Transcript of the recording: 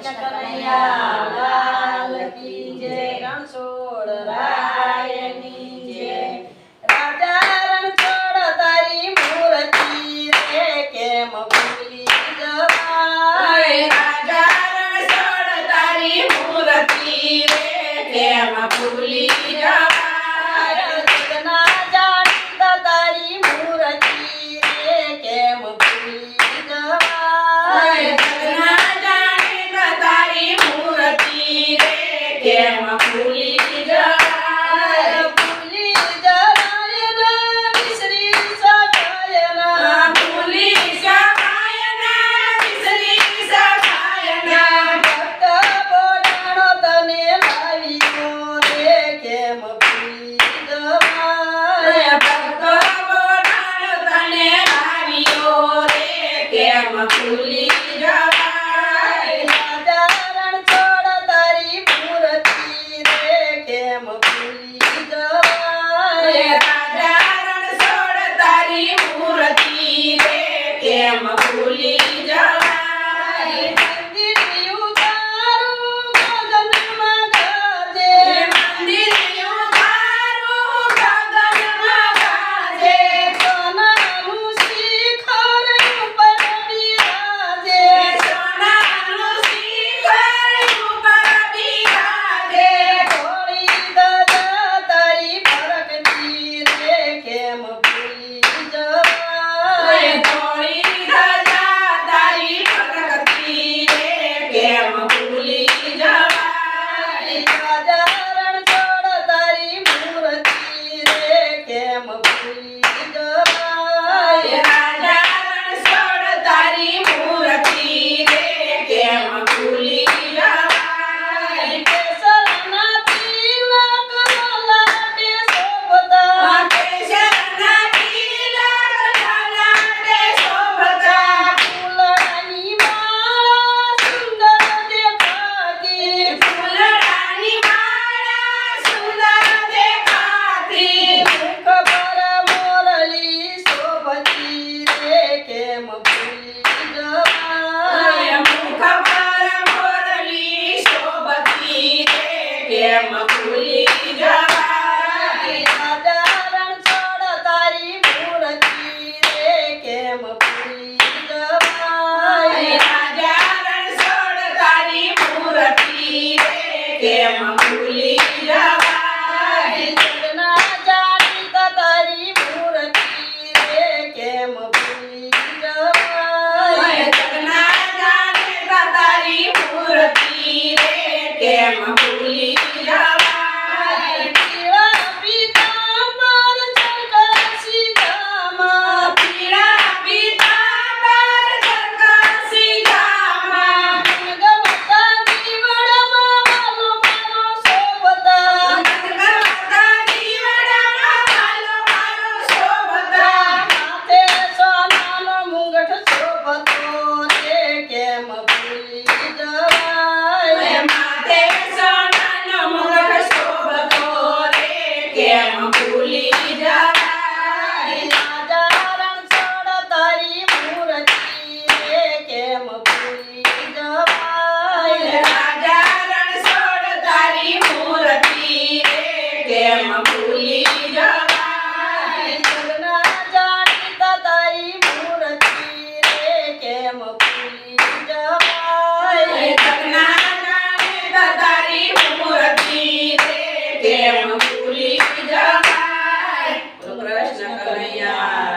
કૃષ્ણ કનૈયા લાલ કી જય રણછોડ રાયની જય રાજા રણછોડ તારી મૂર્તિ રે કેમ ભૂલી જવાય રાજા રણછોડ તારી મૂર્તિ રે કેમ ભૂલી જવાય જગના જાણીતા તારી મૂર્તિ રે કેમ ભૂલી જવાય જગના જાણીતા તારી મૂર્તિ રે કેમ ભૂલી જવાય ભૂલી જવાય ના વિસરી શકાય ના ભૂલી શકાય ના વિસરી શકાય ના ભક્ત બોલાણો તને લાવ્યો રે કેમ ભૂલી જવાય ભક્તો બોલાણો તને લાવ્યો રે કેમ ભૂલી જવાય રાજા રણછોડ તારી મૂર્તિ રે કેમ ભૂલી જવાય રાજા રણછોડ તારી મૂર્તિ રે કેમ ભૂલી જવાય મંદિર ઉતારું ગગનમાં ગાજે મંદિર ઉતારું ગગનમાં ગાજે સોનાનું શિખર ઉપર બિરાજે સોનાનું શિખર ઉપર બિરાજે થોડી દજા તારી ફરકતી રે કેમ ભૂલી જવાય થોડી ધજા તારી ફરકતી રે કેમ ભૂલી જવાય રાજા રણછોડ તારી મૂર્તિ રે કેમ ભૂલી જવાય રાજા રણછોડ તારી મૂર્તિ રે કેમ ભૂલી જવાય કેસરના તિલક લલાટે શોભતા કેસરના તિલક લલાટે શોભતા ફૂલડાની માળા સુંદર દેખાતી ફૂલડાની માળા સુંદર દેખાતી મુખ પર મોરલી શોભતી રે કેમ ભૂલી જવાય મુખ પર મોરલી શોભતી રે કેમ ભૂલી જવાય રાજા રણછોડ તારી મૂર્તિ રે કેમ ભૂલી જવાય રાજા રણછોડ તારી મૂર્તિ રે કેમ ભૂલી જવાય જગના જાણીતા તારી મૂર્તિ રે કેમ ભૂલી જવાય જગના જાણીતા તારી મૂર્તિ રે કેમ ભૂલી જવાય પીળા પીતાંબર ચરકસી ધામા પીળા પીતાંબર ચરકસી ધામા ગમતા દીવડામાં વાલો મારો શોભતા ગમતા દીવડામાં વાલો મારો શોભતા માથે સોનાનો મુંગટ શોભતો રે કેમ ભૂલી જવાય માથે સોનાનો મુગટ શોભતો રે કેમ ભૂલી જવાય રાજા રણછોડ તારી મૂર્તિ રે કેમ ભૂલી જવાય રાજા રણછોડ તારી મૂર્તિ રે કેમ ભૂલી જવાય જગના જાણીતા તારી મૂર્તિ રે કેમ ભૂલી જવાય જગના જાણીતા તારી મૂર્તિ રે કેમ ભૂલી જવાય કૃષ્ણ કનૈયા